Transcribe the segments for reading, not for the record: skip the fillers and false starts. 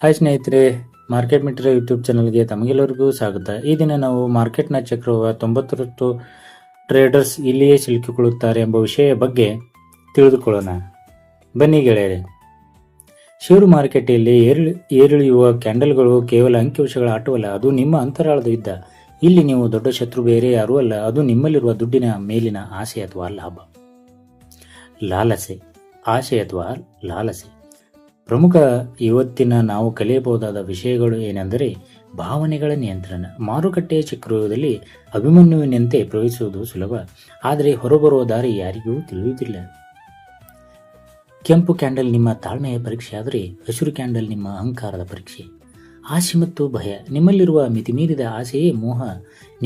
Hi ಸ್ನೇಹಿತರೆ, market ಮಿತ್ರ YouTube ಚಾನಲ್ಗೆ ತಮಗೆಲ್ಲರಿಗೂ ಸ್ವಾಗತ. ಈ ದಿನ ನಾವು ಮಾರ್ಕೆಟ್ನ ಚಕ್ರವ 90ರಷ್ಟು ಟ್ರೇಡರ್ಸ್ ಇಲ್ಲಿಯೇ ಸಿಲುಕಿಕೊಳ್ಳುತ್ತಾರೆ ಎಂಬ ವಿಷಯ ಬಗ್ಗೆ ತಿಳಿದುಕೊಳ್ಳೋಣ. ಬನ್ನಿ ಗೆಳೆಯರೆ. ಷೇರು ಮಾರುಕಟ್ಟೆಯಲ್ಲಿ ಏರಿಳಿಯುವ ಕ್ಯಾಂಡಲ್ಗಳು ಕೇವಲ ಅಂಕಿಅಂಶಗಳ ಆಟವಲ್ಲ, ಅದು ನಿಮ್ಮ ಅಂತರಾಳದ ಯುದ್ಧ. ಇಲ್ಲಿ ನೀವು ದೊಡ್ಡ ಶತ್ರು ಬೇರೆ ಯಾರೂ ಅಲ್ಲ, ಅದು ನಿಮ್ಮಲ್ಲಿರುವ ದುಡ್ಡಿನ ಮೇಲಿನ ಆಸೆ ಅಥವಾ ಲಾಭ. ಆಸೆ ಅಥವಾ ಲಾಲಸೆ. ಪ್ರಮುಖ ಇವತ್ತಿನ ನಾವು ಕಲಿಯಬಹುದಾದ ವಿಷಯಗಳು ಏನೆಂದರೆ ಭಾವನೆಗಳ ನಿಯಂತ್ರಣ. ಮಾರುಕಟ್ಟೆಯ ಚಕ್ರವ್ಯೂಹದಲ್ಲಿ ಅಭಿಮನ್ಯುವಿನಂತೆ ಪ್ರವೇಶಿಸುವುದು ಸುಲಭ, ಆದರೆ ಹೊರಬರುವ ದಾರಿ ಯಾರಿಗೂ ತಿಳಿಯುವುದಿಲ್ಲ. ಕೆಂಪು ಕ್ಯಾಂಡಲ್ ನಿಮ್ಮ ತಾಳ್ಮೆಯ ಪರೀಕ್ಷೆ, ಆದರೆ ಹಸಿರು ಕ್ಯಾಂಡಲ್ ನಿಮ್ಮ ಅಹಂಕಾರದ ಪರೀಕ್ಷೆ. ಆಸೆ ಮತ್ತು ಭಯ. ನಿಮ್ಮಲ್ಲಿರುವ ಮಿತಿಮೀರಿದ ಆಸೆಯೇ ಮೋಹ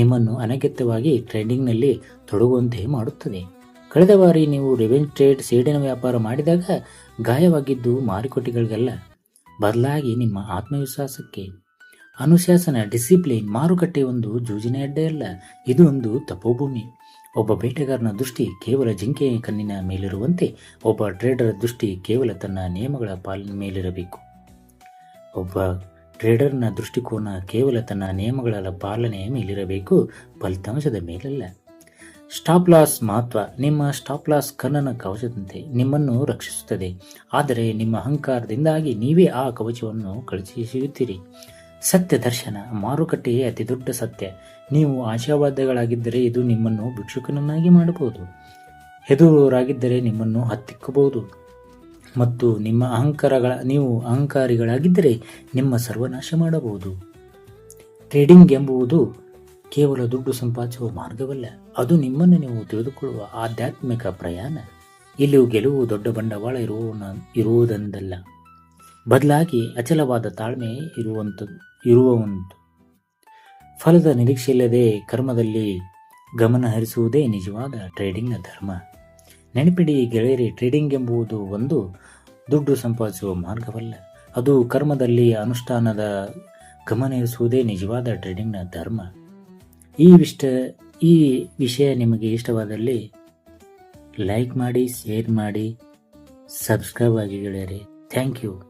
ನಿಮ್ಮನ್ನು ಅನಗತ್ಯವಾಗಿ ಟ್ರೇಡಿಂಗ್ನಲ್ಲಿ ತೊಡಗುವಂತೆ ಮಾಡುತ್ತದೆ. ಕಳೆದ ಬಾರಿ ನೀವು ರಿವೆಂಜ್ ಟ್ರೇಡ್, ಸೇಡಿನ ವ್ಯಾಪಾರ ಮಾಡಿದಾಗ ಗಾಯವಾಗಿದ್ದು ಮಾರುಕಟ್ಟೆಗಳಿಗೆಲ್ಲ, ಬದಲಾಗಿ ನಿಮ್ಮ ಆತ್ಮವಿಶ್ವಾಸಕ್ಕೆ. ಅನುಶಾಸನ, ಡಿಸಿಪ್ಲಿನ್. ಮಾರುಕಟ್ಟೆ ಒಂದು ಜೂಜಿನ ಅಡ್ಡೆಯಲ್ಲ, ಇದು ಒಂದು ತಪೋಭೂಮಿ. ಒಬ್ಬ ಬೇಟೆಗಾರನ ದೃಷ್ಟಿ ಕೇವಲ ಜಿಂಕೆಯ ಕಣ್ಣಿನ ಮೇಲಿರುವಂತೆ, ಒಬ್ಬ ಟ್ರೇಡರ್ ದೃಷ್ಟಿ ಕೇವಲ ತನ್ನ ನಿಯಮಗಳ ಪಾಲನೆ ಮೇಲಿರಬೇಕು. ಒಬ್ಬ ಟ್ರೇಡರ್ನ ದೃಷ್ಟಿಕೋನ ಕೇವಲ ತನ್ನ ನಿಯಮಗಳ ಪಾಲನೆಯ ಮೇಲಿರಬೇಕು, ಫಲಿತಾಂಶದ ಮೇಲಲ್ಲ. ಸ್ಟಾಪ್ ಲಾಸ್ ಮಹತ್ವ. ನಿಮ್ಮ ಸ್ಟಾಪ್ ಲಾಸ್ ಕರ್ಣನ ಕವಚದಂತೆ ನಿಮ್ಮನ್ನು ರಕ್ಷಿಸುತ್ತದೆ, ಆದರೆ ನಿಮ್ಮ ಅಹಂಕಾರದಿಂದಾಗಿ ನೀವೇ ಆ ಕವಚವನ್ನು ಕಳಚಿಸುತ್ತೀರಿ. ಸತ್ಯ ದರ್ಶನ. ಮಾರುಕಟ್ಟೆಯೇ ಅತಿ ದೊಡ್ಡ ಸತ್ಯ. ನೀವು ಆಶಾವಾದಿಗಳಾಗಿದ್ದರೆ ಇದು ನಿಮ್ಮನ್ನು ಭಿಕ್ಷುಕನನ್ನಾಗಿ ಮಾಡಬಹುದು, ಹೆದರುವವರಾಗಿದ್ದರೆ ನಿಮ್ಮನ್ನು ಹತ್ತಿಕ್ಕಬಹುದು, ಮತ್ತು ನೀವು ಅಹಂಕಾರಿಗಳಾಗಿದ್ದರೆ ನಿಮ್ಮ ಸರ್ವನಾಶ ಮಾಡಬಹುದು. ಟ್ರೇಡಿಂಗ್ ಎಂಬುದು ಕೇವಲ ದುಡ್ಡು ಸಂಪಾದಿಸುವ ಮಾರ್ಗವಲ್ಲ, ಅದು ನಿಮ್ಮನ್ನು ನೀವು ತಿಳಿದುಕೊಳ್ಳುವ ಆಧ್ಯಾತ್ಮಿಕ ಪ್ರಯಾಣ. ಇಲ್ಲಿ ಗೆಲುವು ದೊಡ್ಡ ಬಂಡವಾಳ ಇರುವುದೊಂದಲ್ಲ, ಬದಲಾಗಿ ಅಚಲವಾದ ತಾಳ್ಮೆ ಇರುವಂತು. ಫಲದ ನಿರೀಕ್ಷೆಯಿಲ್ಲದೆ ಕರ್ಮದಲ್ಲಿ ಗಮನ ಹರಿಸುವುದೇ ನಿಜವಾದ ಟ್ರೇಡಿಂಗ್ನ ಧರ್ಮ. ನೆನಪಿಡಿ ಗೆಳೆಯರಿ, ಟ್ರೇಡಿಂಗ್ ಎಂಬುದು ಒಂದು ದುಡ್ಡು ಸಂಪಾದಿಸುವ ಮಾರ್ಗವಲ್ಲ, ಅದು ಕರ್ಮದಲ್ಲಿ ಅನುಷ್ಠಾನದ ಗಮನ ಹರಿಸುವುದೇ ನಿಜವಾದ ಟ್ರೇಡಿಂಗ್ನ ಧರ್ಮ. ಈ ವಿಷಯ ನಿಮಗೆ ಇಷ್ಟವಾದಲ್ಲಿ ಲೈಕ್ ಮಾಡಿ, ಶೇರ್ ಮಾಡಿ, ಸಬ್ಸ್ಕ್ರೈಬ್ ಆಗಿ ಗೆಳೆಯರೆ. Thank you.